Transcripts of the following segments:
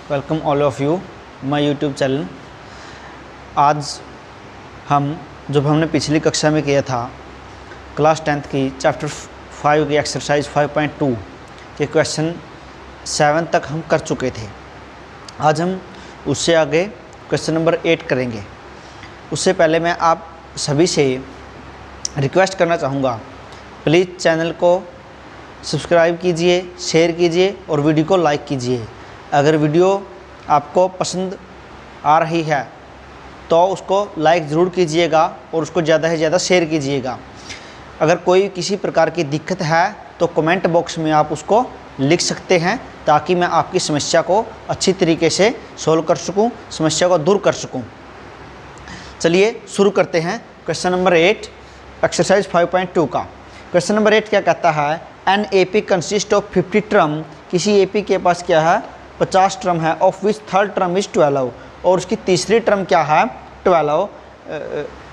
Welcome all of you my YouTube channel. आज जब हमने पिछली कक्षा में किया था क्लास 10th की चैप्टर 5 की एक्सरसाइज 5.2 के क्वेश्चन 7 तक हम कर चुके थे। आज हम उससे आगे क्वेश्चन नंबर 8 करेंगे। उससे पहले मैं आप सभी से रिक्वेस्ट करना चाहूँगा, प्लीज़ चैनल को सब्सक्राइब कीजिए, शेयर कीजिए और वीडियो को लाइक कीजिए। अगर वीडियो आपको पसंद आ रही है तो उसको लाइक ज़रूर कीजिएगा और उसको ज़्यादा से ज़्यादा शेयर कीजिएगा। अगर कोई किसी प्रकार की दिक्कत है तो कमेंट बॉक्स में आप उसको लिख सकते हैं, ताकि मैं आपकी समस्या को अच्छी तरीके से सॉल्व कर सकूं, समस्या को दूर कर सकूं। चलिए शुरू करते हैं क्वेश्चन नंबर 8 एक्सरसाइज 5.2 का। क्वेश्चन नंबर 8 क्या कहता है, an AP consist of 50 term. किसी एपी के पास क्या है, 50 टर्म है, of which third term is 12 और उसकी तीसरी टर्म क्या है 12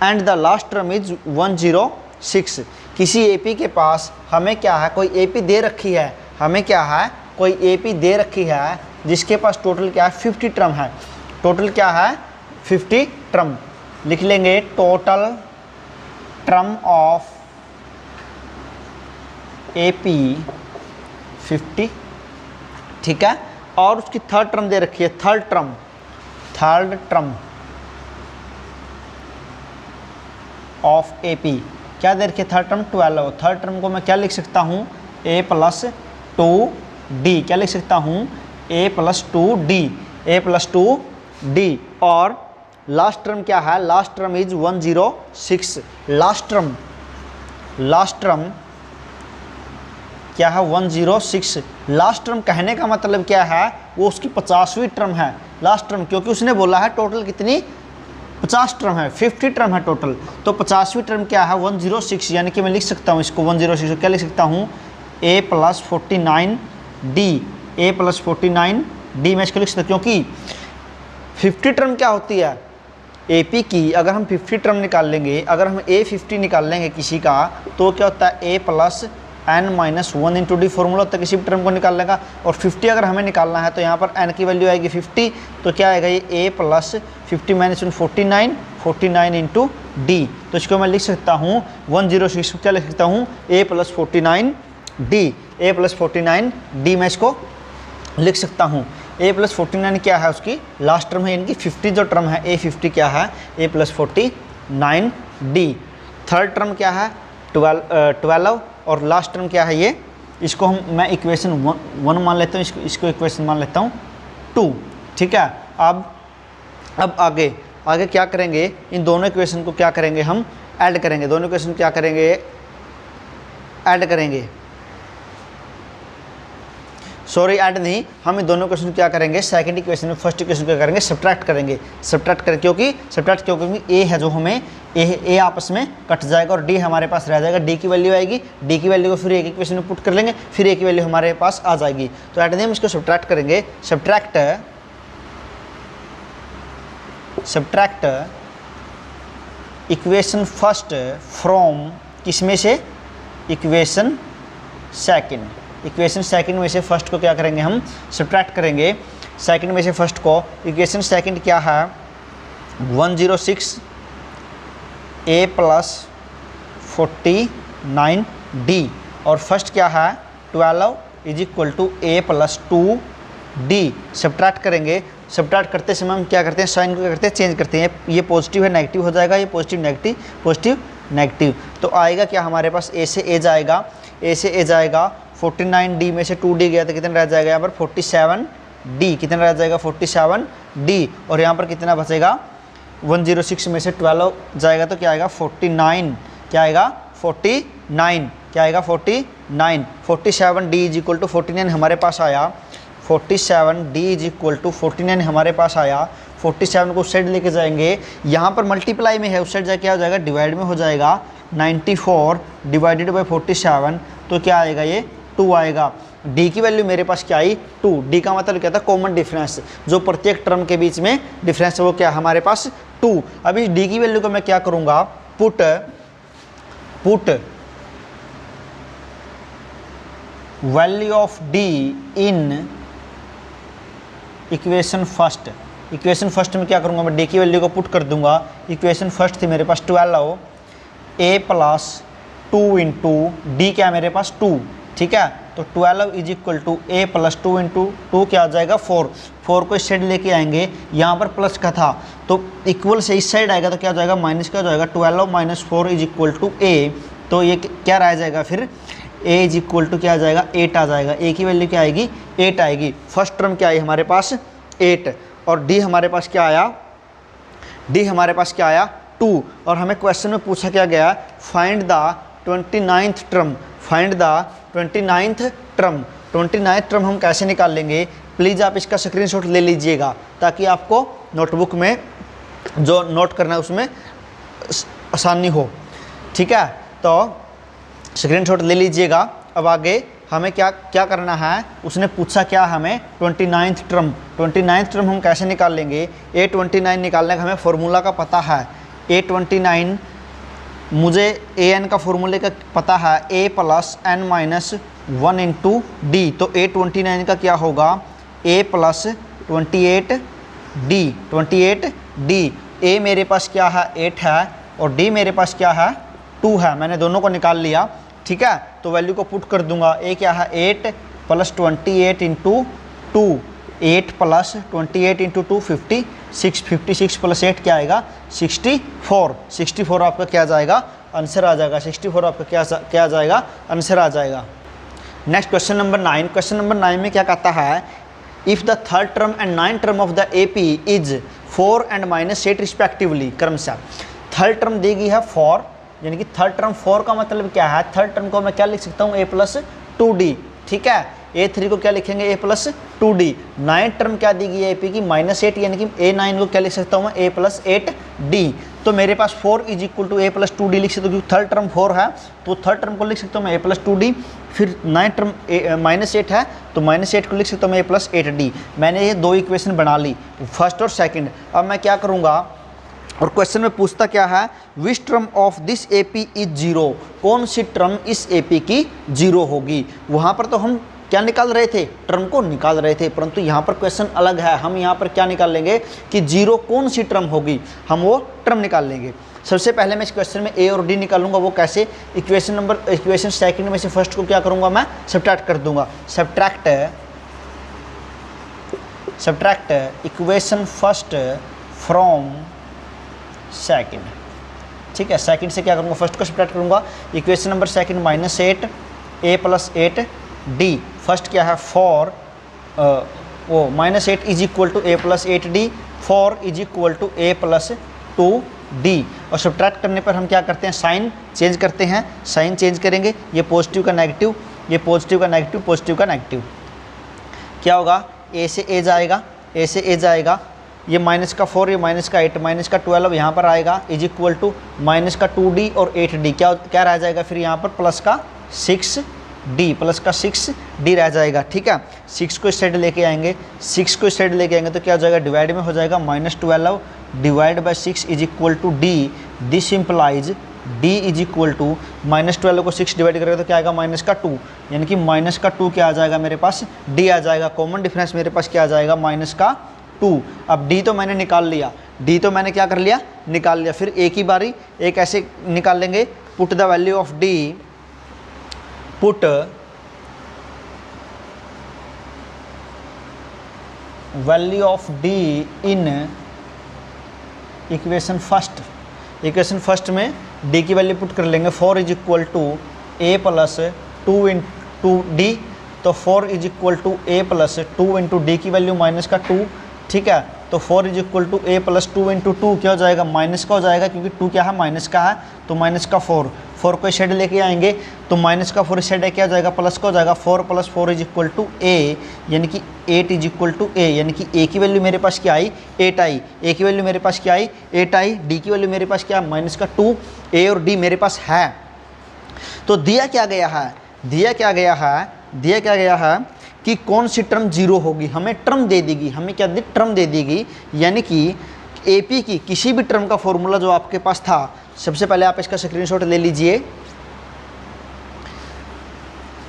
and the last term is 106। किसी एपी के पास हमें क्या है, कोई एपी दे रखी है, हमें क्या है, कोई एपी दे रखी है जिसके पास टोटल क्या है 50 टर्म है। टोटल क्या है 50 टर्म। लिख लेंगे टोटल टर्म ऑफ एपी 50, ठीक है। और उसकी थर्ड टर्म दे रखी है, थर्ड टर्म ऑफ एपी क्या दे रखी है, थर्ड टर्म 12। थर्ड टर्म को मैं क्या लिख सकता हूँ, a + 2d। क्या लिख सकता हूँ, a + 2d। और लास्ट टर्म क्या है, last term is 106। Last term क्या है 106। लास्ट टर्म कहने का मतलब क्या है, वो उसकी 50वीं टर्म है लास्ट टर्म, क्योंकि उसने बोला है टोटल कितनी 50 टर्म है, 50 टर्म है टोटल। तो 50वीं टर्म क्या है 106, यानी कि मैं लिख सकता हूँ इसको 106 क्या लिख सकता हूँ, a + 49d। a + 49d मैं इसको लिख सकता हूँ, क्योंकि 50 टर्म क्या होती है एपी की। अगर हम 50 टर्म निकाल लेंगे, अगर हम A50 निकाल लेंगे किसी का, तो क्या होता है a + n-1 × d फॉर्मूला होता है किसी भी टर्म को निकालने का। और 50 अगर हमें निकालना है तो यहाँ पर n की वैल्यू आएगी 50, तो क्या आएगा ये a + 50 - 1 49 × d। तो इसको मैं लिख सकता हूँ 106 क्या लिख सकता हूँ, a + 49d। a + 49d मैं इसको लिख सकता हूँ। a + 49 क्या है, उसकी लास्ट टर्म है, यानी कि 50 जो टर्म है A50 क्या है a + 49d। थर्ड टर्म क्या है 12 और लास्ट टर्म क्या है ये, इसको मैं इक्वेशन 1 मान लेता हूँ, इसको इक्वेशन मान लेता हूँ 2, ठीक है। अब आगे क्या करेंगे, इन दोनों इक्वेशन को क्या करेंगे, हम ऐड करेंगे। दोनों इक्वेशन क्या करेंगे, ऐड करेंगे, सॉरी ऐड नहीं, हम इन दोनों क्वेश्चन क्या करेंगे, सेकंड इक्वेशन में फर्स्ट इक्वेशन क्या करेंगे, सब्ट्रैक्ट करेंगे। क्योंकि ए है जो हमें ए आपस में कट जाएगा और डी हमारे पास रह जाएगा। डी की वैल्यू आएगी, डी की वैल्यू को फिर एक इक्वेशन में पुट कर लेंगे, फिर ए की वैल्यू हमारे पास आ जाएगी। तो ऐड हम इसको सब्ट्रैक्ट करेंगे। सब्ट्रैक्ट इक्वेशन फर्स्ट फ्रॉम किसमें से, इक्वेशन सेकंड में से फर्स्ट को क्या करेंगे, हम सब्ट्रैक्ट करेंगे सेकंड में से फर्स्ट को। इक्वेशन सेकंड क्या है 106 a + 49d और फर्स्ट क्या है 12 = a + 2d। सब्ट्रैक्ट करेंगे। सब्ट्रैक्ट करते समय हम क्या करते हैं, साइन को क्या करते हैं, चेंज करते हैं। ये पॉजिटिव है नेगेटिव हो जाएगा, ये पॉजिटिव नेगेटिव। तो आएगा क्या हमारे पास, a से a जाएगा, 49d में से 2d गया तो कितना रह जाएगा यहाँ पर 47d। कितना रह जाएगा 47d। और यहाँ पर कितना बचेगा 106 में से 12 जाएगा तो क्या आएगा 49। क्या आएगा 49, क्या आएगा 49। 47d = 49 हमारे पास आया, 47d = 49 हमारे पास आया। 47 को उस साइड लेके जाएंगे, यहाँ पर मल्टीप्लाई में है, उस साइड जाके क्या हो जाएगा, डिवाइड में हो जाएगा। 94 / 47 तो क्या आएगा, ये 2 आएगा। d की वैल्यू मेरे पास क्या आई 2। d का मतलब क्या था, कॉमन डिफरेंस, जो प्रत्येक टर्म के बीच में डिफरेंस है वो क्या हमारे पास 2। अब इस d की वैल्यू को मैं क्या करूँगा, put value of d in equation first में क्या करूँगा मैं, डी की वैल्यू को पुट कर दूंगा। इक्वेशन फर्स्ट थी मेरे पास 12 ए प्लस 2 इंटू डी क्या है मेरे पास 2, ठीक है। तो 12 is equal to A plus 2 into 2 क्या आ जाएगा 4 को इस साइड लेके आएंगे, यहाँ पर प्लस का था तो इक्वल से इस साइड आएगा तो क्या हो जाएगा माइनस का हो जाएगा। 12 माइनस 4 इज इक्वल टू ए, तो ये क्या रह जाएगा फिर ए इज इक्वल टू क्या आ जाएगा 8 आ जाएगा। ए की वैल्यू क्या आएगी 8 आएगी। फर्स्ट टर्म क्या आई हमारे पास 8 और डी हमारे पास क्या आया, डी हमारे पास क्या आया 2। और हमें क्वेश्चन में पूछा क्या गया, find the 29th term, find the 29th term. 29th term हम कैसे निकाल लेंगे, प्लीज़ आप इसका स्क्रीनशॉट ले लीजिएगा ताकि आपको नोटबुक में जो नोट करना है उसमें आसानी हो, ठीक है। तो स्क्रीनशॉट ले लीजिएगा। अब आगे हमें क्या क्या करना है, उसने पूछा क्या हमें 29th टर्म। 29th टर्म हम कैसे निकाल लेंगे, A29 निकालने का हमें फॉर्मूला का पता है। A29 मुझे an का फॉर्मूले का पता है a plus n minus 1 into D. तो A29 का क्या होगा a प्लस 28d। a मेरे पास क्या है 8 है और d मेरे पास क्या है 2 है। मैंने दोनों को निकाल लिया, ठीक है। तो वैल्यू को पुट कर दूंगा। a क्या है 8 plus 28 into 2, 8 plus 28 into 2 56, 56 plus 8 क्या आएगा 64। 64 आपका क्या जाएगा आंसर आ जाएगा। 64 आपका क्या आ जाएगा आंसर आ जाएगा। Next question number 9। Question number 9 में क्या कहता है, if the third term and 9th term of the AP is 4 and -8 respectively क्रमशः। थर्ड टर्म दी गई है 4, यानी कि थर्ड टर्म 4 का मतलब क्या है, थर्ड टर्म को मैं क्या लिख सकता हूँ a प्लस 2d, ठीक है। A3 को क्या लिखेंगे a plus 2d। 9th term क्या दी गई है AP की -8, यानी कि A9 को क्या लिख सकता हूँ मैं a प्लस 8d। तो मेरे पास 4 is equal to a plus 2d लिख सकता हूँ, क्योंकि थर्ड टर्म 4 है तो थर्ड टर्म को लिख सकता हूँ मैं a प्लस 2d। फिर 9th टर्म -8 है तो -8 को लिख सकता हूँ मैं a प्लस 8d। मैंने ये दो इक्वेशन बना ली, फर्स्ट और सेकेंड। अब मैं क्या करूँगा, और क्वेश्चन में पूछता क्या है, which term of this AP is 0। कौन सी टर्म इस AP की 0 होगी। वहाँ पर तो हम क्या निकाल रहे थे, टर्म को निकाल रहे थे, परंतु यहाँ पर क्वेश्चन अलग है। हम यहाँ पर क्या निकाल लेंगे कि 0 कौन सी टर्म होगी, हम वो टर्म निकाल लेंगे। सबसे पहले मैं इस क्वेश्चन में a और d निकालूंगा। वो कैसे, इक्वेशन सेकंड में से फर्स्ट को क्या करूँगा मैं सब्ट्रैक्ट कर दूंगा। Subtract equation first from second, ठीक है। सेकंड से क्या करूँगा, फर्स्ट को सब्ट्रैक्ट करूँगा। Equation number second -8 a plus 8d। First क्या है 4 -8 is equal to a plus 8d, 4 is equal to a plus 2d। और सब्ट्रैक्ट करने पर हम क्या करते हैं, साइन चेंज करते हैं। साइन चेंज करेंगे, ये पॉजिटिव का नेगेटिव, ये पॉजिटिव का नेगेटिव, पॉजिटिव का नेगेटिव। क्या होगा, a से a जाएगा, a से a जाएगा, ये माइनस का 4, ये माइनस का 8, माइनस का 12 यहाँ पर आएगा इज इक्वल टू माइनस का 2d और 8d। क्या रह जाएगा फिर यहाँ पर प्लस का 6d, प्लस का 6d रह जाएगा, ठीक है। 6 को इस साइड लेके आएंगे, 6 को इस साइड लेके आएंगे तो क्या हो जाएगा, डिवाइड में हो जाएगा -12 divide by 6 is equal to d। This implies d is equal to -12 को 6 डिवाइड करेगा तो क्या आएगा -2, यानी कि -2 क्या आ जाएगा मेरे पास d आ जाएगा। कॉमन डिफरेंस मेरे पास क्या आ जाएगा -2। अब d तो मैंने निकाल लिया, d तो मैंने क्या कर लिया निकाल लिया। फिर a की बारी, एक ऐसे निकाल लेंगे, put the value of d, put value of d in equation first. Equation first में d की वैल्यू पुट कर लेंगे। 4 is equal to a plus 2 into d, तो 4 is equal to a plus 2 into d की value -2, ठीक है। तो 4 is equal to a plus 2 into 2 क्या हो जाएगा, माइनस का हो जाएगा, क्योंकि 2 क्या है माइनस का है, तो -4 को इस साइड लेके आएंगे तो -4 इस साइड क्या हो जाएगा, प्लस का हो जाएगा। 4 + 4 इज इक्वल टू a, यानी कि 8 इज इक्वल टू a, यानी कि a की वैल्यू मेरे पास क्या आई 8 आई, a की वैल्यू मेरे पास क्या आई 8 आई, d की वैल्यू मेरे पास क्या -2, a और d मेरे पास है। तो दिया क्या गया है कि कौन सी टर्म 0 होगी, हमें टर्म दे देगी, हमें क्या दी टर्म दे देगी, यानी कि AP की किसी भी टर्म का फॉर्मूला जो आपके पास था। सबसे पहले आप इसका स्क्रीनशॉट ले लीजिए।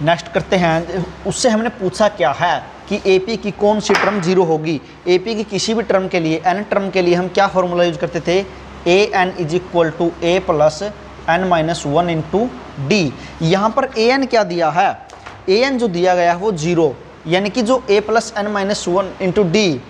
नेक्स्ट करते हैं, उससे हमने पूछा क्या है कि ए पी की कौन सी टर्म जीरो होगी। ए पी की किसी भी टर्म के लिए, एन टर्म के लिए हम क्या फॉर्मूला यूज करते थे, A N is equal to A plus N minus one into D. यहाँ पर ए एन क्या दिया है, ए एन जो दिया गया है वो जीरो, यानी कि जो A plus N minus one into D,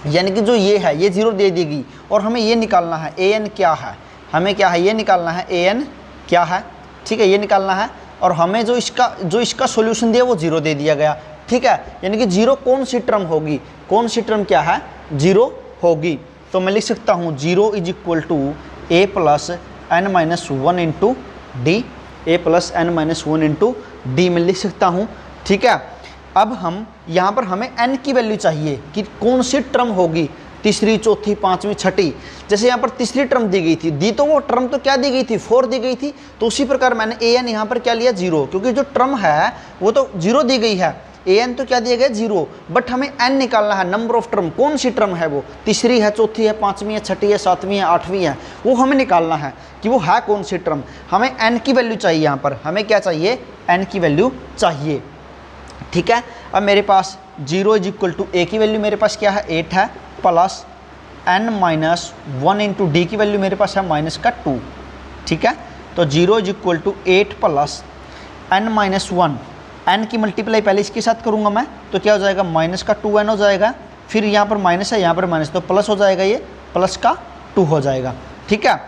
यानी कि जो ये है ये जीरो दे देगी। और हमें ये निकालना है ए एन क्या है, हमें क्या है ये निकालना है ए एन क्या है, ठीक है, ये निकालना है। और हमें जो इसका सॉल्यूशन दिया वो जीरो दे दिया गया, ठीक है, यानी कि जीरो कौन सी टर्म होगी, कौन सी टर्म क्या है, जीरो होगी। तो मैं लिख सकता हूँ zero is equal to A plus N minus one into d, a plus N minus one into d में लिख सकता हूँ, ठीक है। अब हम यहाँ पर हमें n की वैल्यू चाहिए कि कौन सी टर्म होगी, तीसरी, चौथी, पांचवी, छठी। जैसे यहाँ पर तीसरी टर्म दी गई थी, दी तो वो टर्म तो क्या दी गई थी, 4 दी गई थी। तो उसी प्रकार मैंने ए एन यहाँ पर क्या लिया, जीरो, क्योंकि जो टर्म है वो तो जीरो दी गई है, ए एन तो क्या दिया गया, जीरो। बट हमें एन निकालना है, नंबर ऑफ टर्म, कौन सी टर्म है वो, तीसरी है, चौथी है, पाँचवीं है, छठी है, सातवीं है, आठवीं है, वो हमें निकालना है कि वो है कौन सी टर्म। हमें एन की वैल्यू चाहिए, यहाँ पर हमें क्या चाहिए, एन की वैल्यू चाहिए, ठीक है। अब मेरे पास zero is equal to a की वैल्यू मेरे पास क्या है, 8 है, plus N minus one into d की वैल्यू मेरे पास है माइनस का 2, ठीक है। तो zero is equal to 8 plus N minus one, n की मल्टीप्लाई पहले इसके साथ करूँगा मैं, तो क्या हो जाएगा, माइनस का 2n हो जाएगा, फिर यहाँ पर माइनस है, यहाँ पर माइनस, तो प्लस हो जाएगा, ये प्लस का 2 हो जाएगा, ठीक है।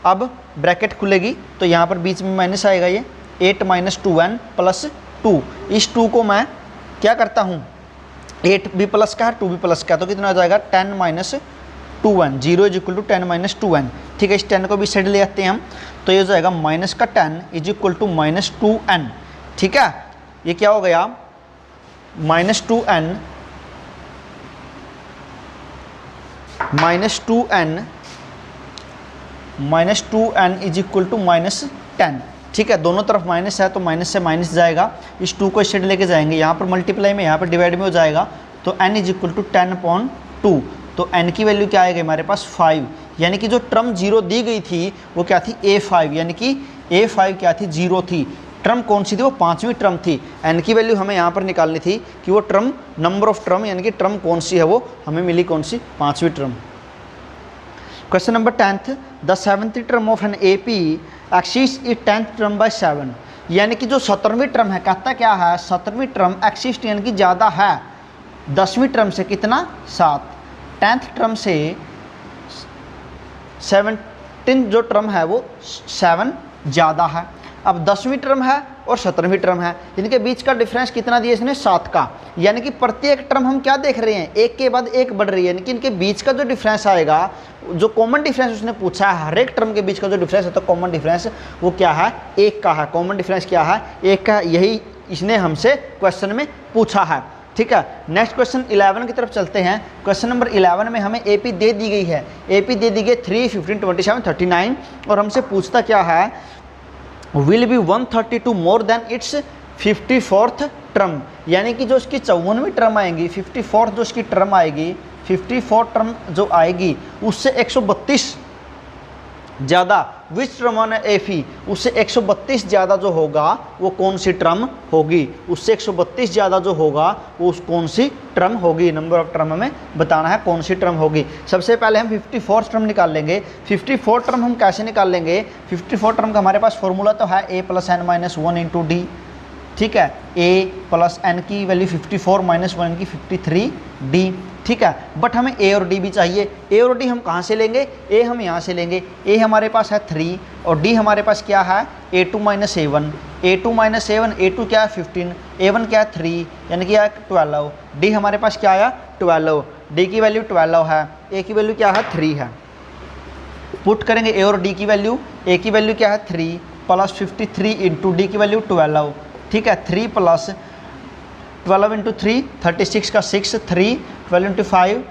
अब ब्रैकेट खुलेगी तो यहाँ पर बीच में माइनस आएगा, ये 8 माइनस 2n प्लस 2। इस 2 को मैं क्या करता हूँ, 8 भी प्लस का है, 2 भी प्लस का है, तो कितना हो जाएगा, 10 minus 2n, zero is equal to 10 minus 2n, ठीक है। इस 10 को भी साइड ले आते हैं हम, तो ये हो जाएगा माइनस का 10 is equal to minus 2n, ठीक है। ये क्या हो गया, minus 2n is equal to minus 10, ठीक है। दोनों तरफ माइनस है तो माइनस से माइनस जाएगा, इस 2 को साइड लेके जाएंगे, यहाँ पर मल्टीप्लाई में, यहाँ पर डिवाइड में हो जाएगा, तो n इज इक्वल टू 10/2। तो n की वैल्यू क्या आएगी हमारे पास, 5, यानी कि जो टर्म जीरो दी गई थी वो क्या थी, a5, यानी कि a5 क्या थी, जीरो थी। टर्म कौन सी थी, वो पांचवी टर्म थी। n की वैल्यू हमें यहाँ पर निकालनी थी कि वो टर्म, नंबर ऑफ टर्म, यानी कि टर्म कौन सी है, वो हमें मिली कौन सी, पांचवी term. Question number 10th, the 7th term of an A P axis is 10th term by 7, यानी कि जो 17वीं टर्म है, कहता क्या है, 17वीं टर्म एक्सिस यानी कि ज़्यादा है 10वीं टर्म से, कितना, 7। 10th टर्म से 17 जो टर्म है वो 7 ज़्यादा है। अब 10वीं टर्म है और 17वीं टर्म है, इनके बीच का डिफरेंस कितना दिया इसने, 7 का, यानी कि प्रत्येक टर्म हम क्या देख रहे हैं, एक के बाद एक बढ़ रही है, यानी कि इनके बीच का जो डिफरेंस आएगा, जो कॉमन डिफरेंस उसने पूछा है, हर एक टर्म के बीच का जो डिफरेंस है, तो कॉमन डिफरेंस वो क्या है, 1 का है। कॉमन डिफरेंस क्या है, 1 का, यही इसने हमसे क्वेश्चन में पूछा है, ठीक है। नेक्स्ट क्वेश्चन 11 की तरफ चलते हैं। क्वेश्चन नंबर 11 में हमें एपी दे दी गई है, एपी दे दी गई 3, 15, 27, 39, और हमसे पूछता क्या है, will be 132 more than it's 54th term, यानी कि जो इसकी 54वीं टर्म आएगी, 54th जो इसकी टर्म आएगी, 54th टर्म जो आएगी उससे 132 ज़्यादा, विच टर्म ऑन एफी, उससे 132 ज़्यादा जो होगा वो कौन सी टर्म होगी, उससे 132 ज़्यादा जो होगा वो उस कौन सी टर्म होगी, नंबर ऑफ टर्म हमें बताना है कौन सी टर्म होगी। सबसे पहले हम 54th टर्म निकाल लेंगे। 54th टर्म हम कैसे निकाल लेंगे, 54th टर्म का हमारे पास फॉर्मूला तो है a plus N minus 1 into d, ठीक है। a प्लस एन की वैल्यू 54 माइनस 1 की 53d, ठीक है। बट हमें a और d भी चाहिए। a और d हम कहाँ से लेंगे, a हम यहाँ से लेंगे, a हमारे पास है 3 और d हमारे पास क्या है, a2 minus a1, a2 minus a1, a2 क्या है 15, a1 क्या है 3, यानी कि 12, d हमारे पास क्या आया 12, d की वैल्यू 12 है, a की वैल्यू क्या है 3 है। पुट करेंगे a और d की वैल्यू, a की वैल्यू क्या है 3 प्लस 53 इंटू डी की वैल्यू 12, ठीक है। 3 प्लस 12 इंटू 3 36 का 6, 3 12 इंटू 5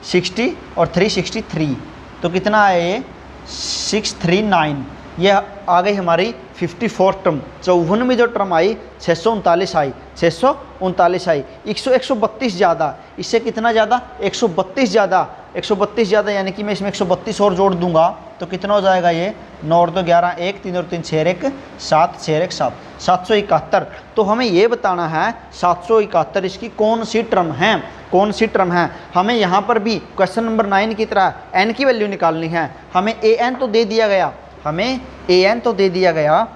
60 और 3 63, तो कितना है ये 639, ये आ गई हमारी 54 टर्म। 54वीं जो टर्म आई 639 आई, 639 आई। 132 ज़्यादा, इससे कितना ज़्यादा? 132 ज़्यादा, 132 ज़्यादा, यानी कि मैं इसमें 132 और जोड़ दूंगा तो कितना हो जाएगा ये? 9 और 2 11, 1 3 और 3 6 1 7, 6 1 7, 771। तो हमें ये बताना है 771 इसकी कौन सी टर्म है, कौन सी टर्म है। हमें यहाँ पर भी क्वेश्चन नंबर 9 की तरह n की वैल्यू निकालनी है। हमें an तो दे दिया गया, हमें an तो दे दिया गया,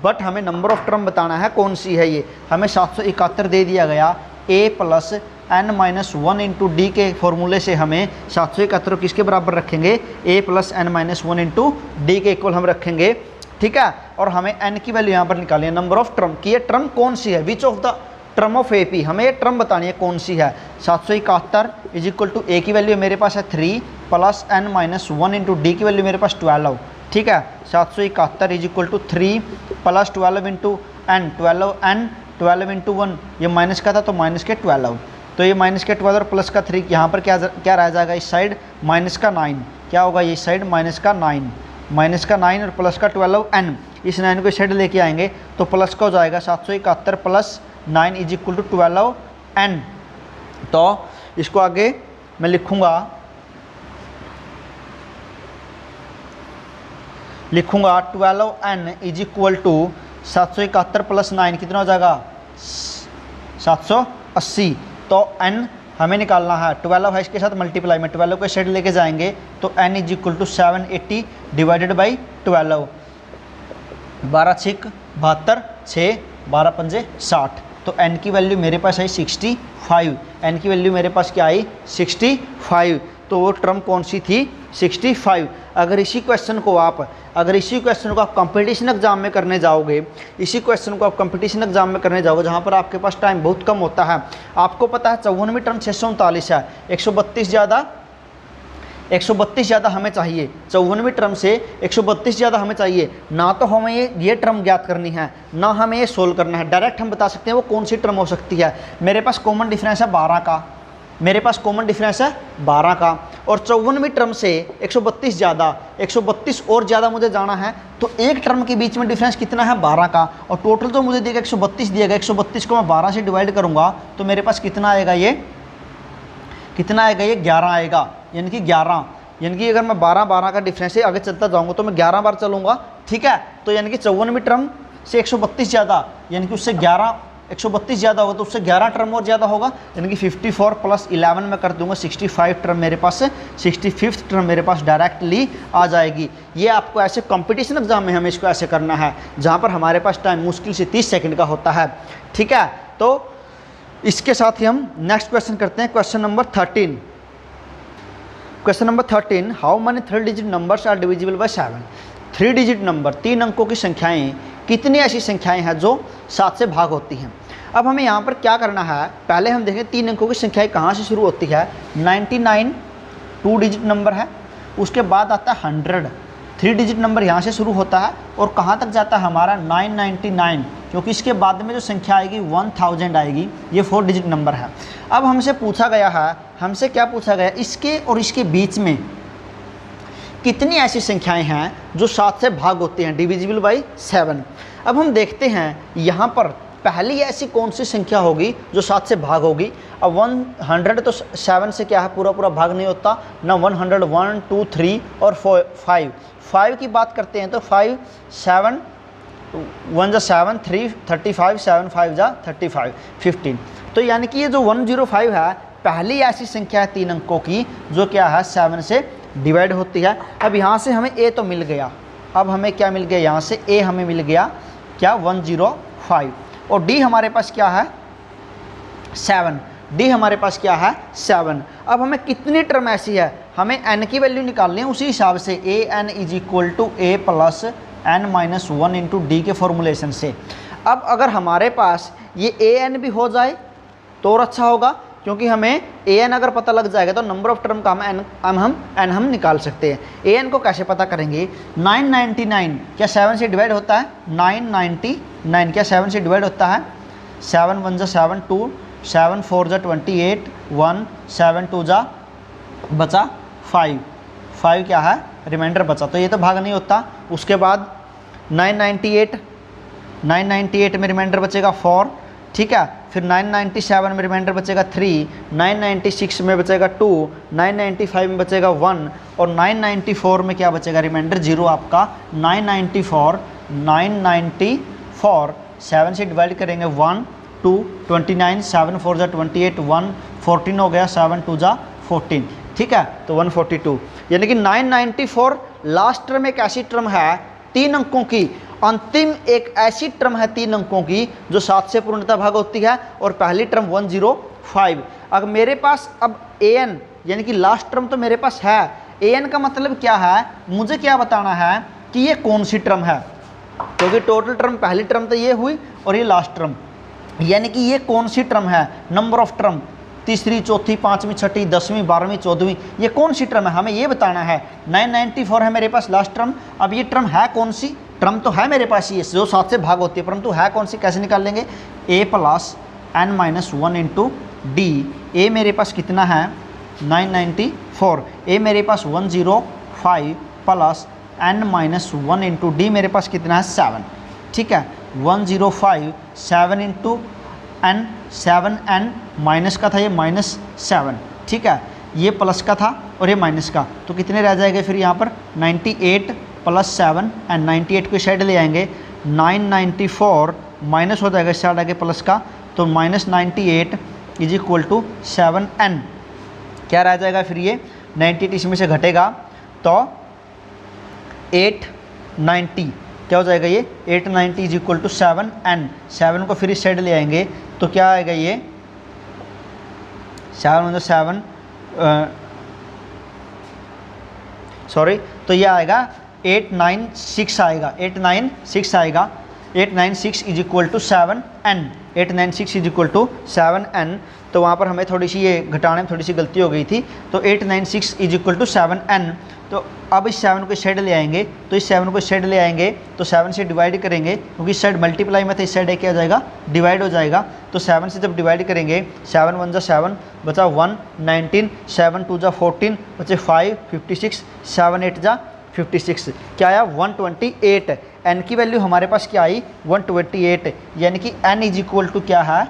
बट हमें नंबर ऑफ टर्म बताना है कौन सी है ये। हमें 771 दे दिया गया, a plus n minus 1 into d के फॉर्मूले से हमें 771 किसके बराबर रखेंगे? a plus n minus 1 into d के इक्वल हम रखेंगे, ठीक है। और हमें n की वैल्यू यहाँ पर निकालनी है, नंबर ऑफ टर्म की। ये टर्म कौन सी है? Which of the term of A P, हमें ये टर्म बतानी है कौन सी है। 771 इज इक्वल टू ए की वैल्यू मेरे पास है 3 plus n minus 1 into d की वैल्यू मेरे पास 12, ठीक है। 771 is equal to 3 plus 12 into n, 12 into 1, ये माइनस का था तो माइनस के 12, तो ये माइनस के 12 और प्लस का 3, यहाँ पर क्या रह जाएगा? इस साइड माइनस का 9, क्या होगा? ये साइड माइनस का 9, माइनस का 9 और प्लस का 12 n, इस 9 को इस साइड लेके आएंगे तो प्लस का हो जाएगा 771 plus 9 is equal to 12 n। तो इसको आगे मैं लिखूंगा 12 n is equal to 771 plus 9 कितना हो जाएगा? 780। तो n हमें निकालना है, 12 है इसके साथ मल्टीप्लाई में, 12 को साइड लेके जाएंगे तो n is equal to 780 divided by 12, 12 छिक 72, 6 12 पंजे 60। तो n की वैल्यू मेरे पास आई 65, n की वैल्यू मेरे पास क्या आई? 65। तो वो टर्म कौन सी थी? 65। अगर इसी क्वेश्चन को आप कंपटीशन एग्जाम में करने जाओगे, इसी क्वेश्चन को आप कंपटीशन एग्जाम में करने जाओगे जहाँ पर आपके पास टाइम बहुत कम होता है, आपको पता है 54वीं टर्म 639 है, 132 ज़्यादा हमें चाहिए, 54वीं टर्म से 132 ज़्यादा हमें चाहिए। ना तो हमें ये टर्म ज्ञात करनी है, ना हमें ये सोल्व करना है, डायरेक्ट हम बता सकते हैं वो कौन सी टर्म हो सकती है। मेरे पास कॉमन डिफरेंस है 12 का, मेरे पास कॉमन डिफरेंस है 12 का, और 54वीं टर्म से 132 ज़्यादा, 132 और ज़्यादा मुझे जाना है, तो एक टर्म के बीच में डिफरेंस कितना है? 12 का, और टोटल जो मुझे देगा 132 दिएगा, 132 को मैं 12 से डिवाइड करूँगा तो मेरे पास कितना आएगा? ये कितना आएगा? ये 11 आएगा, यानी कि 11, यानी कि अगर मैं 12 का डिफरेंस से आगे चलता जाऊँगा तो मैं 11 बार चलूँगा, ठीक है। तो यानी कि 54वीं टर्म से 132 ज़्यादा, यानी कि उससे 132 ज़्यादा होगा तो उससे 11 टर्म और ज़्यादा होगा, यानी कि 54 प्लस 11 में कर दूंगा 65 टर्म मेरे पास, 65th टर्म मेरे पास डायरेक्टली आ जाएगी। ये आपको ऐसे कंपटीशन एग्जाम में हमें इसको ऐसे करना है जहाँ पर हमारे पास टाइम मुश्किल से 30 सेकंड का होता है, ठीक है। तो इसके साथ ही हम नेक्स्ट क्वेश्चन करते हैं, question number 13। Question number 13, how many 3 digit numbers are divisible by 7। 3 digit number, 3 अंकों की संख्याएं, कितनी ऐसी संख्याएं हैं जो 7 से भाग होती हैं। अब हमें यहाँ पर क्या करना है, पहले हम देखें 3 अंकों की संख्याएं कहाँ से शुरू होती है। 99 2 डिजिट नंबर है, उसके बाद आता है 100, 3 डिजिट नंबर यहाँ से शुरू होता है, और कहाँ तक जाता है हमारा 999, क्योंकि इसके बाद में जो संख्या आएगी 1000 आएगी, ये 4 डिजिट नंबर है। अब हमसे पूछा गया है, हमसे क्या पूछा गया, इसके और इसके बीच में कितनी ऐसी संख्याएं हैं जो 7 से भाग होती हैं, डिविजिबल बाई 7। अब हम देखते हैं यहाँ पर पहली ऐसी कौन सी संख्या होगी जो 7 से भाग होगी। अब 100 तो 7 से क्या है, पूरा भाग नहीं होता ना। 100 1 2 3 और 5 की बात करते हैं तो 5 7 1 7 3 35 7 5 35 15। तो यानी कि ये जो 105 है पहली ऐसी संख्या है 3 अंकों की जो क्या है 7 से डिवाइड होती है। अब यहाँ से हमें a तो मिल गया, अब हमें क्या मिल गया, यहाँ से a हमें मिल गया क्या 105, और d हमारे पास क्या है 7, d हमारे पास क्या है 7। अब हमें कितनी टर्म ऐसी है, हमें n की वैल्यू निकालनी है उसी हिसाब से, an is equal to a plus n minus 1 into d के फॉर्मुलेशन से। अब अगर हमारे पास ये an भी हो जाए तो और अच्छा होगा, क्योंकि हमें an अगर पता लग जाएगा तो नंबर ऑफ टर्म का हम निकाल सकते हैं। an को कैसे पता करेंगे, 999 क्या 7 से डिवाइड होता है, 999 क्या 7 से डिवाइड होता है, 7 1 7 2 7 4 28 1 7 2 बचा 5 क्या है रिमाइंडर बचा, तो ये तो भाग नहीं होता। उसके बाद 998 में रिमाइंडर बचेगा 4, ठीक है। फिर 997 में रिमाइंडर बचेगा 3, 996 में बचेगा 2, 995 में बचेगा 1 और 994 में क्या बचेगा रिमाइंडर 0 आपका 994 7 से डिवाइड करेंगे 1 2 29 7 4 जा 28 1 14 हो गया 7 2 जा 14, ठीक है। तो 142 यानी कि 994 लास्ट टर्म एक ऐसी टर्म है 3 अंकों की, अंतिम एक ऐसी टर्म है 3 अंकों की जो 7 से पूर्णतः भाग होती है और पहली टर्म 105। अगर मेरे पास अब an यानी कि लास्ट टर्म तो मेरे पास है, an का मतलब क्या है, मुझे क्या बताना है कि ये कौन सी टर्म है, क्योंकि टोटल टर्म पहली टर्म तो ये हुई और ये लास्ट टर्म, यानी कि ये कौन सी टर्म है, नंबर ऑफ टर्म, तीसरी चौथी पाँचवीं छठी 10वीं 12वीं 14वीं, ये कौन सी टर्म है हमें ये बताना है। 994 है मेरे पास लास्ट टर्म, अब ये टर्म है कौन सी, टर्म तो है मेरे पास ये जो 7 से भाग होती है, परंतु है कौन सी, कैसे निकाल लेंगे, a + n-1 इंटू डी। ए मेरे पास कितना है 994, ए मेरे पास 105 + n-1 इंटू डी मेरे पास कितना है 7, ठीक है। 105 7 इंटू n 7n माइनस का था ये -7, ठीक है, ये प्लस का था और ये माइनस का, तो कितने रह जाएंगे फिर यहाँ पर 98 + 7 एंड 98 को साइड ले आएंगे 994 माइनस हो जाएगा साइड आगे प्लस का, तो -98 = 7n, क्या रह जाएगा फिर ये 98 इसमें से घटेगा तो 890, क्या हो जाएगा ये 890 = 7n, 7 को फिर इस साइड ले आएंगे तो क्या आएगा ये 7 सॉरी, तो ये आएगा 896 आएगा 896 आएगा 896 = 7n, 896 = 7n। तो वहाँ पर हमें थोड़ी सी ये घटाने में थोड़ी सी गलती हो गई थी, तो 896 = 7n। तो अब इस 7 को इस साइड ले आएंगे, तो इस 7 को इस साइड ले आएंगे तो 7 से डिवाइड करेंगे, क्योंकि इस साइड मल्टीप्लाई में था, इस साइड क्या हो जाएगा डिवाइड हो जाएगा, तो 7 से जब डिवाइड करेंगे 7 1 जा 7 बचा 1 19 7 2 जा 14 बचे 5 56 7 8 जा 56, क्या आया 128, n की वैल्यू हमारे पास क्या आई 128, यानी कि n = क्या है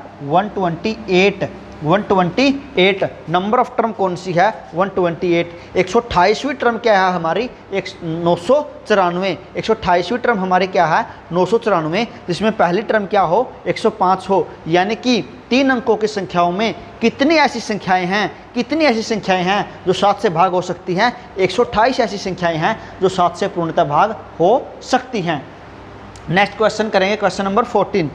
128 नंबर ऑफ टर्म कौन सी है 128। 128वीं टर्म क्या है हमारी 994, 128वीं टर्म हमारी क्या है 994, जिसमें पहली टर्म क्या हो 105 हो, यानी कि 3 अंकों की संख्याओं में कितनी ऐसी संख्याएं हैं जो 7 से भाग हो सकती हैं, 128 ऐसी संख्याएं हैं जो 7 से पूर्णतः भाग हो सकती हैं। नेक्स्ट क्वेश्चन करेंगे, क्वेश्चन नंबर 14।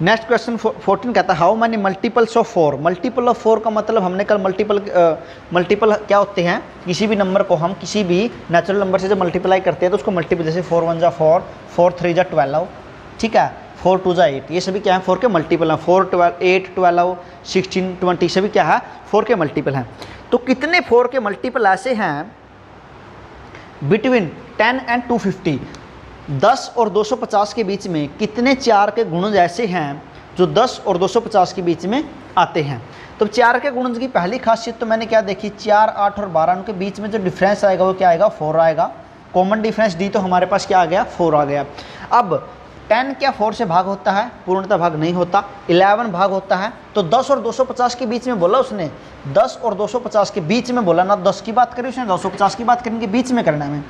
नेक्स्ट क्वेश्चन 14 कहता है how many multiples of 4। Multiple of 4 का मतलब हमने कल मल्टीपल क्या होते हैं, किसी भी नंबर को हम किसी भी नेचुरल नंबर से जब मल्टीप्लाई करते हैं तो उसको मल्टीपल, जैसे 4 1 जा 4, 4 3 जा 12, ठीक है, 4 2 जा 8, ये सभी क्या है 4 के मल्टीपल हैं। 4 12 8 12 16 20 सभी क्या है 4 के मल्टीपल हैं। तो कितने 4 के मल्टीपल ऐसे हैं बिटवीन 10 एंड 250, 10 और 250 के बीच में कितने 4 के गुणज ऐसे हैं जो 10 और 250 के बीच में आते हैं। तो 4 के गुणज की पहली खासियत तो मैंने क्या देखी, 4 8 और 12 उनके बीच में जो डिफरेंस आएगा वो क्या आएगा 4 आएगा, कॉमन डिफरेंस डी, तो हमारे पास क्या आ गया 4 आ गया। अब 10 क्या 4 से भाग होता है, पूर्णतः भाग नहीं होता। 11 भाग होता है, तो 10 और 250 के बीच में बोला उसने, 10 और 250 के बीच में बोला ना, 10 की बात करी उसने, 250 की बात करने के बीच में करना है हमें।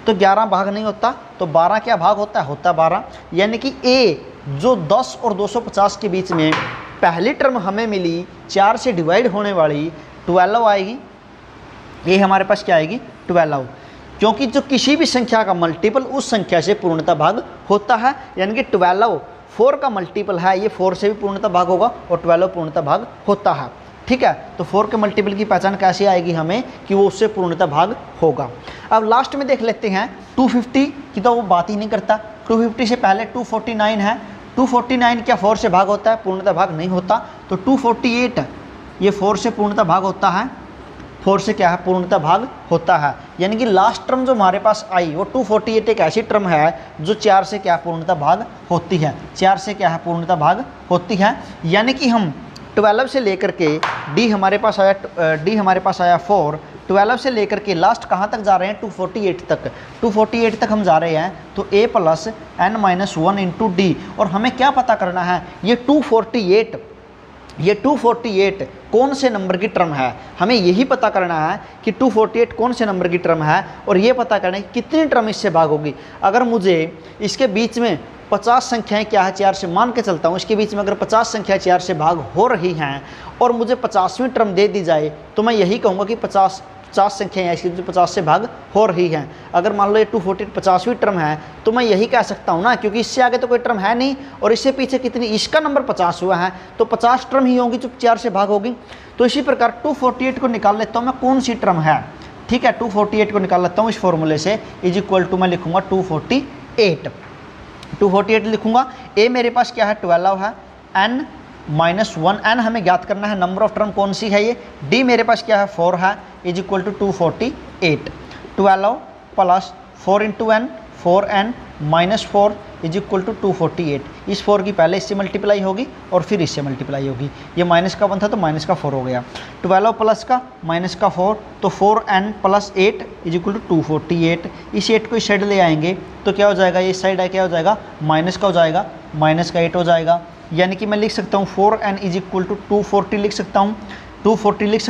तो 11 भाग नहीं होता, तो 12 क्या भाग होता है 12, यानी कि ए जो 10 और 250 के बीच में पहली टर्म हमें मिली 4 से डिवाइड होने वाली 12 आएगी, ये हमारे पास क्या आएगी 12, क्योंकि जो किसी भी संख्या का मल्टीपल उस संख्या से पूर्णतः भाग होता है, यानी कि 12 4 का मल्टीपल है, ये 4 से भी पूर्णतः भाग होगा और 12 पूर्णतः भाग होता है, ठीक है। तो 4 के मल्टीपल की पहचान कैसे आएगी हमें कि वो उससे पूर्णतः भाग होगा। अब लास्ट में देख लेते हैं 250 की, तो वो बात ही नहीं करता। 250 से पहले 249 है, 249 क्या 4 से भाग होता है, पूर्णतः भाग नहीं होता। तो 248 ये 4 से पूर्णतः भाग होता है, 4 से क्या है पूर्णतः भाग होता है, यानी कि लास्ट टर्म जो हमारे पास आई वो 248 एक ऐसी टर्म है जो 4 से क्या पूर्णतः भाग होती है, 4 से क्या है पूर्णतः भाग होती है। यानी कि हम 12 से लेकर के डी हमारे पास आया 4, 12 से लेकर के लास्ट कहाँ तक जा रहे हैं 248 तक, 248 तक हम जा रहे हैं। तो a plus n minus 1 into D, और हमें क्या पता करना है, ये 248 कौन से नंबर की टर्म है, हमें यही पता करना है कि 248 कौन से नंबर की टर्म है, और ये पता करना है कितनी टर्म इससे भाग होगी। अगर मुझे इसके बीच में 50 संख्याएं क्या है 4 से मान के चलता हूँ, इसके बीच में अगर 50 संख्याएं 4 से भाग हो रही हैं और मुझे 50वीं टर्म दे दी जाए, तो मैं यही कहूँगा कि 50 संख्याएं इसके बीच 50 से भाग हो रही हैं। अगर मान लो ये 248 50वीं टर्म है, तो मैं यही कह सकता हूँ ना, क्योंकि इससे आगे तो कोई टर्म है नहीं, और इससे पीछे कितनी, इसका नंबर 50 हुआ है, तो 50 टर्म ही होंगी जो 4 से भाग होगी। तो इसी प्रकार 248 को निकाल लेता हूँ मैं, कौन सी टर्म है, ठीक है, 248 को निकाल लेता हूँ इस फॉर्मूले से, इज इक्वल टू मैं लिखूँगा 248 लिखूँगा। ए मेरे पास क्या है 12 है, n माइनस 1, n हमें ज्ञात करना है, नंबर ऑफ टर्म कौन सी है ये, डी मेरे पास क्या है 4 है, is equal to 248, 12 plus 4 into n 4n minus 4 is equal to 248। इस 4 की पहले इससे मल्टीप्लाई होगी और फिर इससे मल्टीप्लाई होगी, ये माइनस का 1 था तो माइनस का 4 हो गया, 12 प्लस का माइनस का 4, तो 4n plus 8 is equal to 248। इस 8 को इस साइड ले आएंगे तो क्या हो जाएगा, ये साइड है क्या हो जाएगा, माइनस का हो जाएगा, माइनस का 8 हो जाएगा, यानी कि मैं लिख सकता हूँ 4n इज इक्वल टू 240 लिख सकता हूँ, 240 लिख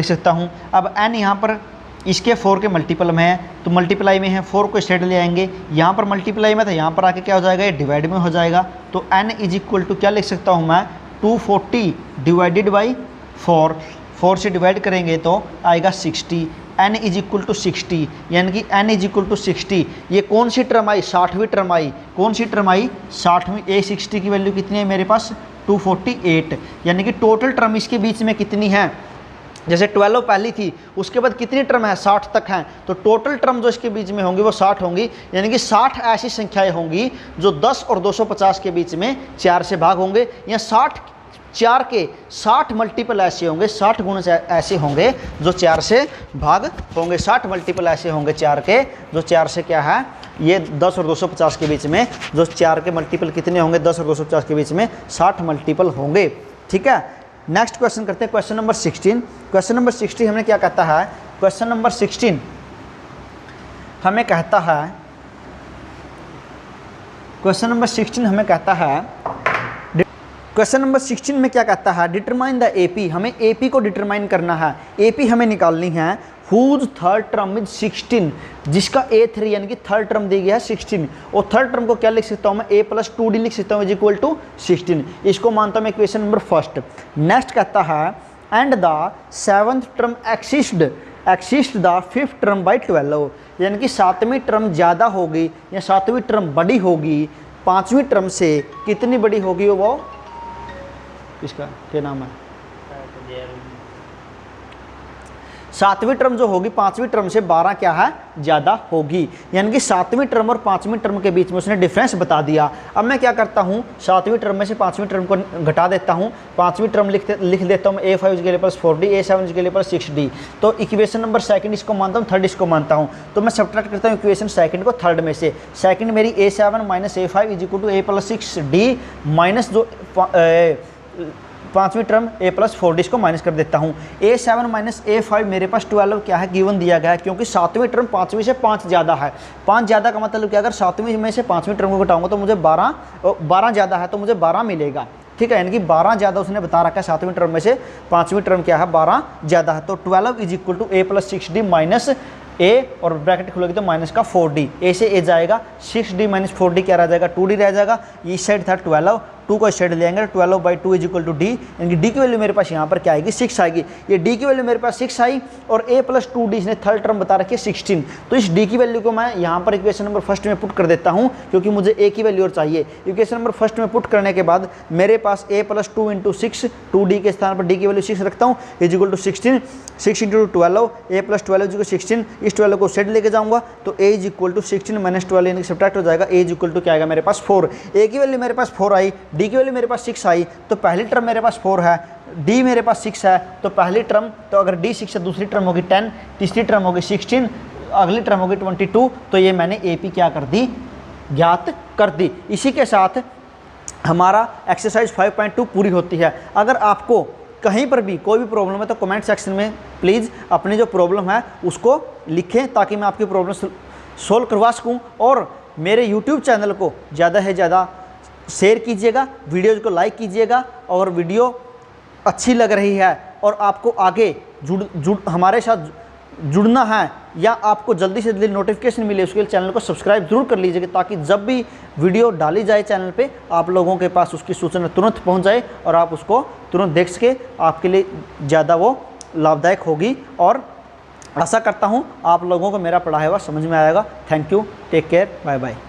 सकता हूँ। अब n यहाँ पर इसके 4 के मल्टीपल में है, तो मल्टीप्लाई में है, 4 को साइड ले आएंगे, यहाँ पर मल्टीप्लाई में था, यहाँ पर आके क्या हो जाएगा, ये डिवाइड में हो जाएगा। तो n इज इक्वल टू क्या लिख सकता हूँ मैं, 240 डिवाइडेड बाई 4, 4 से डिवाइड करेंगे तो आएगा 60, n इज इक्वल टू 60, यानी कि n इज इक्वल टू 60। ये कौन सी टर्म आई, 60वीं टर्म आई, कौन सी टर्म आई 60वीं। a 60 की वैल्यू कितनी है मेरे पास 248, यानी कि टोटल टर्म इसके बीच में कितनी है, जैसे 12 पहली थी, उसके बाद कितनी टर्म है 60 तक हैं, तो टोटल टर्म जो इसके बीच में होंगी वो 60 होंगी, यानी कि 60 ऐसी संख्याएं होंगी जो 10 और 250 के बीच में 4 से भाग होंगे, या 60 4 के 60 मल्टीपल ऐसे होंगे, 60 गुण ऐसे होंगे जो 4 से भाग होंगे, 60 मल्टीपल ऐसे होंगे 4 के जो 4 से क्या है, ये 10 और 250 के बीच में जो 4 के मल्टीपल कितने होंगे, 10 और 250 के बीच में 60 मल्टीपल होंगे। ठीक है, नेक्स्ट क्वेश्चन करते हैं, क्वेश्चन नंबर 16। क्वेश्चन नंबर 16 हमें क्या कहता है, क्वेश्चन नंबर 16 हमें कहता है, क्वेश्चन नंबर 16 हमें कहता है, क्वेश्चन नंबर 16 में क्या कहता है, डिटरमाइन द एपी, हमें एपी को डिटरमाइन करना है, एपी हमें निकालनी है, हुज थर्ड टर्म इज 16, जिसका A3 यानी कि थर्ड टर्म दी गया है 16, और थर्ड टर्म को क्या लिख सकता हूँ मैं, a प्लस 2d लिख सकता हूँ इज इक्वल टू 16, इसको मानता हूँ मैं इक्वेशन नंबर फर्स्ट। नेक्स्ट कहता है, and the seventh term exist the fifth term by 12, यानी कि 7वीं टर्म ज़्यादा होगी या 7वीं टर्म बड़ी होगी 5वीं टर्म से, कितनी बड़ी होगी वो, इसका क्या नाम है, 7वीं टर्म जो होगी 5वीं टर्म से 12 क्या है ज़्यादा होगी, यानी कि 7वीं टर्म और 5वीं टर्म के बीच में उसने डिफरेंस बता दिया। अब मैं क्या करता हूँ, 7वीं टर्म में से 5वीं टर्म को घटा देता हूँ, 5वीं टर्म लिख देता हूँ a5 इसके लिए प्लस 4d, a7 इसके लिए प्लस 6d, तो इक्वेशन नंबर सेकंड इसको मानता हूँ, थर्ड इसको मानता हूँ, तो मैं सब्ट्रैक्ट करता हूँ इक्वेशन सेकंड को थर्ड में से, सेकंड मेरी a7 minus a5 is equal to a plus 6d minus जो 5वीं टर्म a प्लस 4d इसको माइनस कर देता हूँ, a7 माइनस a5 मेरे पास 12 क्या है गिवन दिया गया है, क्योंकि 7वीं टर्म 5वीं से 5 ज़्यादा है, 5 ज़्यादा का मतलब क्या, अगर 7वीं में से 5वीं टर्म को घटाऊंगा तो मुझे 12 ज़्यादा है तो मुझे 12 मिलेगा। ठीक है, यानी कि 12 ज़्यादा उसने बता रखा है, 7वीं टर्म में से 5वीं टर्म क्या है 12 ज़्यादा है, तो 12 is equal to a plus 6d minus a और ब्रैकेट खुलेगी तो माइनस का 4d, a से a जाएगा, 6d माइनस 4d क्या रह जाएगा 2d रह जाएगा, इस साइड था 12, 2 को इस साइड ले आएंगे, 12 by 2 is equal to d, यानी कि d की वैल्यू मेरे पास यहाँ पर क्या आएगी 6 आएगी, ये d की वैल्यू मेरे पास 6 आई और a प्लस 2d इसने थर्ड टर्म बता रखी है 16, तो इस d की वैल्यू को मैं यहाँ पर इक्वेशन नंबर फर्स्ट में पुट कर देता हूँ, क्योंकि मुझे a की वैल्यू और चाहिए। इक्वेशन नंबर फर्स्ट में पुट करने के बाद मेरे पास a प्लस 2 इंटू 6, 2d के स्थान पर d की वैल्यू 6 रखता हूँ is equal to 16, 6 into 12, a plus 12 is equal 16, इस 12 को सेट लेके जाऊँगा तो a is equal to 16 minus 12 यानी कि सब्ट्रैक्ट हो जाएगा, a इज इक्वल टू क्या आएगा मेरे पास 4, a की वैल्यू मेरे पास 4 आई, d की वैल्यू मेरे पास 6 आई, तो पहली टर्म मेरे पास 4 है, d मेरे पास 6 है, तो पहली टर्म, तो अगर d 6 है दूसरी टर्म होगी 10, तीसरी टर्म होगी 16, अगली टर्म होगी 22, तो ये मैंने AP क्या कर दी, ज्ञात कर दी। इसी के साथ हमारा एक्सरसाइज 5.2 पूरी होती है। अगर आपको कहीं पर भी कोई भी प्रॉब्लम है तो कमेंट सेक्शन में प्लीज़ अपनी जो प्रॉब्लम है उसको लिखें, ताकि मैं आपकी प्रॉब्लम सोल्व करवा सकूं। और मेरे यूट्यूब चैनल को ज़्यादा से ज़्यादा शेयर कीजिएगा, वीडियोज़ को लाइक कीजिएगा, और वीडियो अच्छी लग रही है और आपको आगे हमारे साथ जुड़ना है, या आपको जल्दी से जल्दी नोटिफिकेशन मिले, उसके लिए चैनल को सब्सक्राइब जरूर कर लीजिएगा, ताकि जब भी वीडियो डाली जाए चैनल पे आप लोगों के पास उसकी सूचना तुरंत पहुंच जाए और आप उसको तुरंत देख सके। आपके लिए ज़्यादा वो लाभदायक होगी, और आशा करता हूं आप लोगों को मेरा पढ़ाया हुआ समझ में आएगा। Thank you, take care, bye bye.